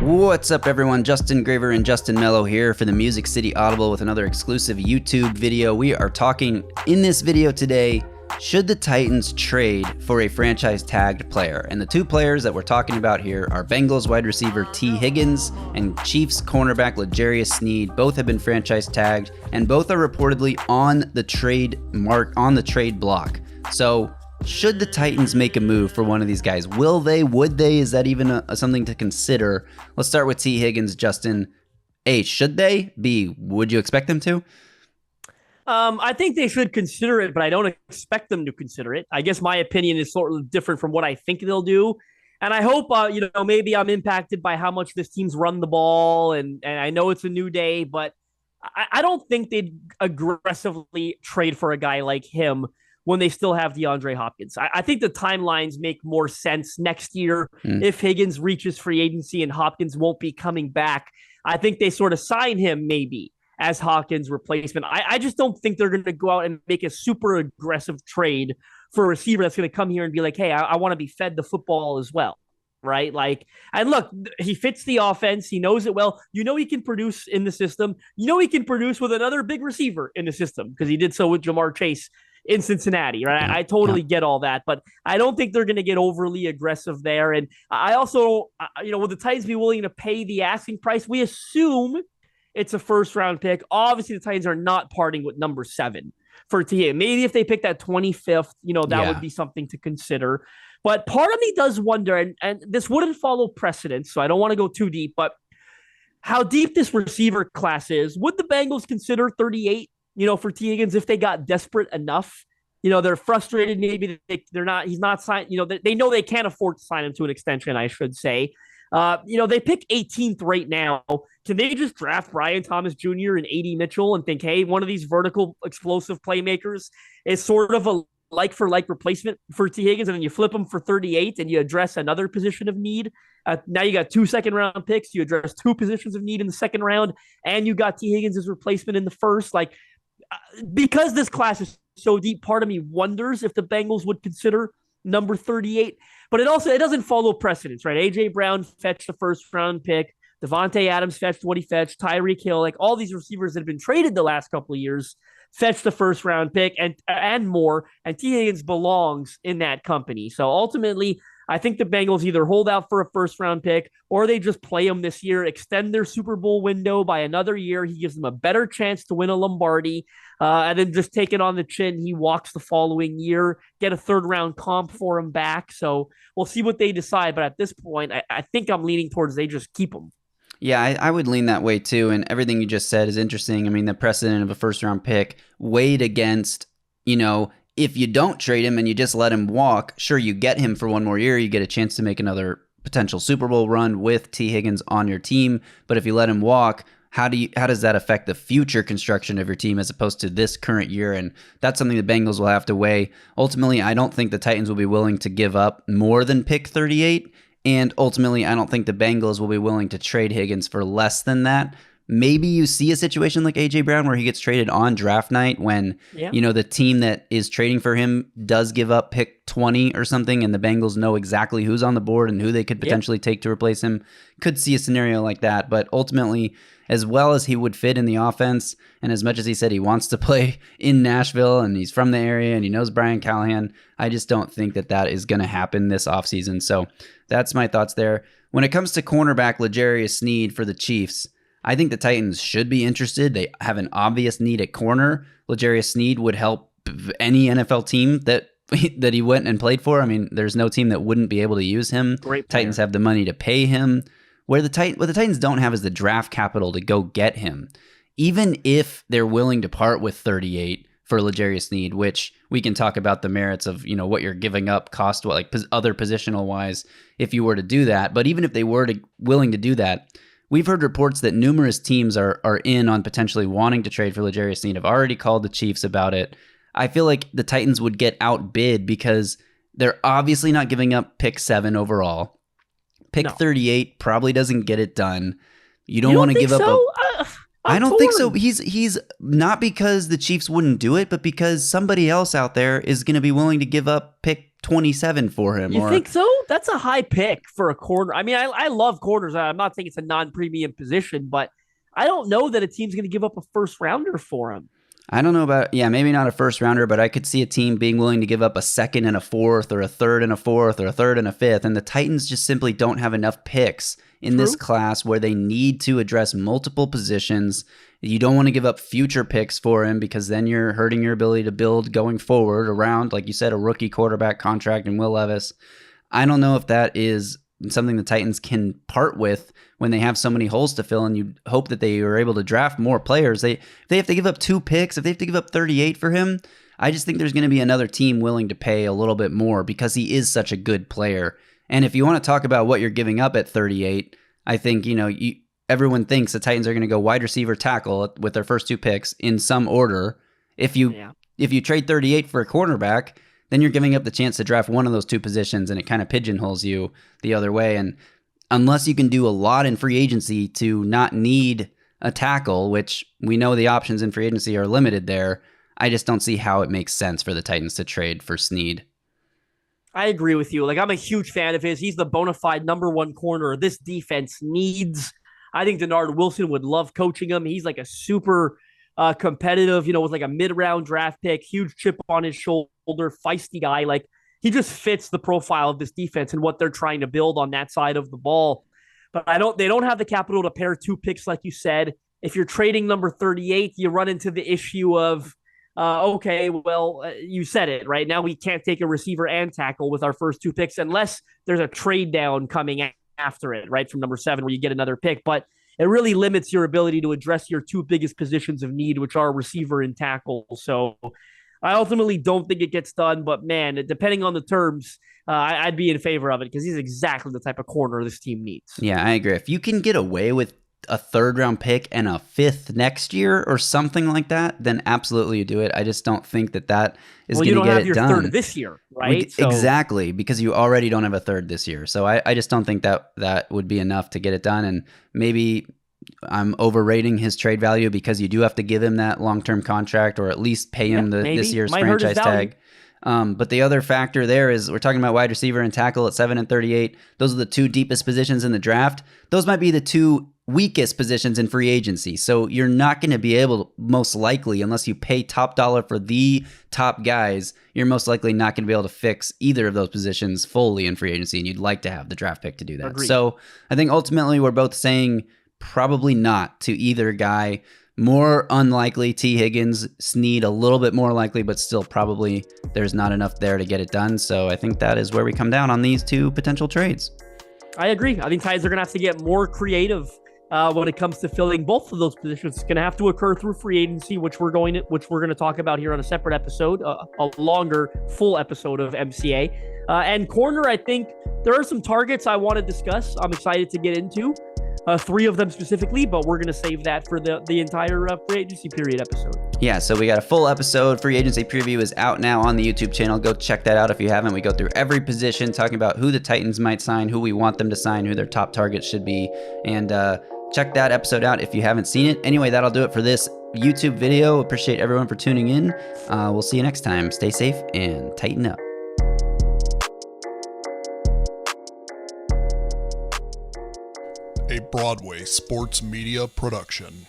What's up, everyone? Justin Graver and Justin Mello here for the Music City Audible with another exclusive YouTube video. We are talking in this video today, should the Titans trade for a franchise tagged player? And the two players that we're talking about here are Bengals wide receiver Tee Higgins and Chiefs cornerback L'Jarius Sneed. Both have been franchise tagged and both are reportedly on the trade block. So should the Titans make a move for one of these guys? Will they? Would they? Is that even something to consider? Let's start with Tee Higgins, Justin. A, should they? B, would you expect them to? I think they should consider it, but I don't expect them to consider it. I guess my opinion is sort of different from what I think they'll do. And I hope, maybe I'm impacted by how much this team's run the ball. And I know it's a new day, but I don't think they'd aggressively trade for a guy like him when they still have DeAndre Hopkins. I think the timelines make more sense next year if Higgins reaches free agency and Hopkins won't be coming back. I think they sort of sign him maybe as Hopkins' replacement. I just don't think they're going to go out and make a super aggressive trade for a receiver that's going to come here and be like, hey, I want to be fed the football as well, right? And look, he fits the offense. He knows it well. You know he can produce in the system. You know he can produce with another big receiver in the system because he did so with Jamar Chase in Cincinnati, right? I totally get all that, but I don't think they're going to get overly aggressive there. And I also, will the Titans be willing to pay the asking price? We assume it's a first-round pick. Obviously, the Titans are not parting with number 7 for Tee. Maybe if they pick that 25th, that would be something to consider. But part of me does wonder, and this wouldn't follow precedent, so I don't want to go too deep, but how deep this receiver class is. Would the Bengals consider 38, for Tee Higgins if they got desperate enough? They're frustrated. Maybe he's not signed. They know they can't afford to sign him to an extension, I should say. They pick 18th right now. Can they just draft Brian Thomas Jr. and A.D. Mitchell and think, hey, one of these vertical explosive playmakers is sort of a like-for-like replacement for Tee Higgins, and then you flip them for 38 and you address another position of need? Now you got 2 second-round picks. You address 2 positions of need in the second round, and you got Tee Higgins' replacement in the first. Because this class is so deep, part of me wonders if the Bengals would consider number 38. But it doesn't follow precedence, right? A.J. Brown fetched the first-round pick. Devontae Adams fetched what he fetched. Tyreek Hill, all these receivers that have been traded the last couple of years fetched the first-round pick and more. And Tee Higgins belongs in that company. So ultimately, I think the Bengals either hold out for a first-round pick or they just play him this year, extend their Super Bowl window by another year. He gives them a better chance to win a Lombardi, and then just take it on the chin. He walks the following year, get a third-round comp for him back. So we'll see what they decide. But at this point, I think I'm leaning towards they just keep him. Yeah, I would lean that way too. And everything you just said is interesting. I mean, the precedent of a first-round pick weighed against, if you don't trade him and you just let him walk, sure, you get him for one more year. You get a chance to make another potential Super Bowl run with Tee Higgins on your team. But if you let him walk, how does that affect the future construction of your team as opposed to this current year? And that's something the Bengals will have to weigh. Ultimately, I don't think the Titans will be willing to give up more than pick 38. And ultimately, I don't think the Bengals will be willing to trade Higgins for less than that. Maybe you see a situation like A.J. Brown where he gets traded on draft night when, the team that is trading for him does give up pick 20 or something, and the Bengals know exactly who's on the board and who they could potentially take to replace him. Could see a scenario like that. But ultimately, as well as he would fit in the offense, and as much as he said he wants to play in Nashville and he's from the area and he knows Brian Callahan, I just don't think that is going to happen this offseason. So that's my thoughts there. When it comes to cornerback L'Jarius Sneed for the Chiefs, I think the Titans should be interested. They have an obvious need at corner. L'Jarius Sneed would help any NFL team that he went and played for. I mean, there's no team that wouldn't be able to use him. Great player. Titans have the money to pay him. What the Titans don't have is the draft capital to go get him. Even if they're willing to part with 38 for L'Jarius Sneed, which we can talk about the merits of, what you're giving up cost, other positional wise, if you were to do that. But even if they were willing to do that, we've heard reports that numerous teams are in on potentially wanting to trade for L'Jarius Sneed. Have already called the Chiefs about it. I feel like the Titans would get outbid because they're obviously not giving up pick 7 overall. Pick 38 probably doesn't get it done. You don't want to give up. I don't think so. He's not because the Chiefs wouldn't do it, but because somebody else out there is going to be willing to give up pick 27 for him. You think so? That's a high pick for a corner. I mean, I love corners. I'm not saying it's a non-premium position, but I don't know that a team's going to give up a first rounder for him. I don't know about, maybe not a first rounder, but I could see a team being willing to give up a second and a fourth, or a third and a fourth, or a third and a fifth. And the Titans just simply don't have enough picks in this class where they need to address multiple positions. You don't want to give up future picks for him, because then you're hurting your ability to build going forward around, like you said, a rookie quarterback contract and Will Levis. I don't know if that is something the Titans can part with when they have so many holes to fill, and you hope that they are able to draft more players. If they have to give up 2 picks, if they have to give up 38 for him, I just think there's going to be another team willing to pay a little bit more, because he is such a good player. And if you want to talk about what you're giving up at 38, I think, everyone thinks the Titans are going to go wide receiver, tackle with their first 2 picks in some order. If you trade 38 for a cornerback, then you're giving up the chance to draft one of those 2 positions, and it kind of pigeonholes you the other way. And unless you can do a lot in free agency to not need a tackle, which we know the options in free agency are limited there, I just don't see how it makes sense for the Titans to trade for Sneed. I agree with you. Like, I'm a huge fan of his. He's the bona fide number 1 corner this defense needs. I think Denard Wilson would love coaching him. He's like a super competitive, with like a mid-round draft pick, huge chip on his shoulder, feisty guy. Like, he just fits the profile of this defense and what they're trying to build on that side of the ball. But they don't have the capital to pair 2 picks, like you said. If you're trading number 38, you run into the issue of, you said it, right? Now we can't take a receiver and tackle with our first 2 picks unless there's a trade down coming after it, right, from number 7 where you get another pick. But it really limits your ability to address your 2 biggest positions of need, which are receiver and tackle. So I ultimately don't think it gets done, but man, depending on the terms, I'd be in favor of it, because he's exactly the type of corner this team needs. Yeah, I agree. If you can get away with a 3rd round pick and a 5th next year or something like that, then absolutely you do it. I just don't think that is going to get it done. Well, you don't have your 3rd this year, right? Exactly, because you already don't have a 3rd this year. So I just don't think that would be enough to get it done. And maybe I'm overrating his trade value, because you do have to give him that long-term contract, or at least pay him this year's franchise tag. But the other factor there is we're talking about wide receiver and tackle at 7 and 38. Those are the 2 deepest positions in the draft. Those might be the 2 weakest positions in free agency. So you're not going to be able to, most likely, unless you pay top dollar for the top guys, you're most likely not going to be able to fix either of those positions fully in free agency. And you'd like to have the draft pick to do that. Agreed. So I think ultimately we're both saying probably not to either guy. More unlikely Tee Higgins, Sneed a little bit more likely, but still probably there's not enough there to get it done. So I think that is where we come down on these 2 potential trades. I agree. I think Titans are going to have to get more creative when it comes to filling both of those positions. It's going to have to occur through free agency, which we're going to talk about here on a separate episode, a longer full episode of MCA. And corner, I think there are some targets I want to discuss. I'm excited to get into 3 of them specifically, but we're going to save that for the entire free agency period episode. Yeah, so we got a full episode. Free agency preview is out now on the YouTube channel. Go check that out if you haven't. We go through every position, talking about who the Titans might sign, who we want them to sign, who their top targets should be, and check that episode out if you haven't seen it. Anyway, that'll do it for this YouTube video. Appreciate everyone for tuning in. We'll see you next time. Stay safe and tighten up. A Broadway sports media production.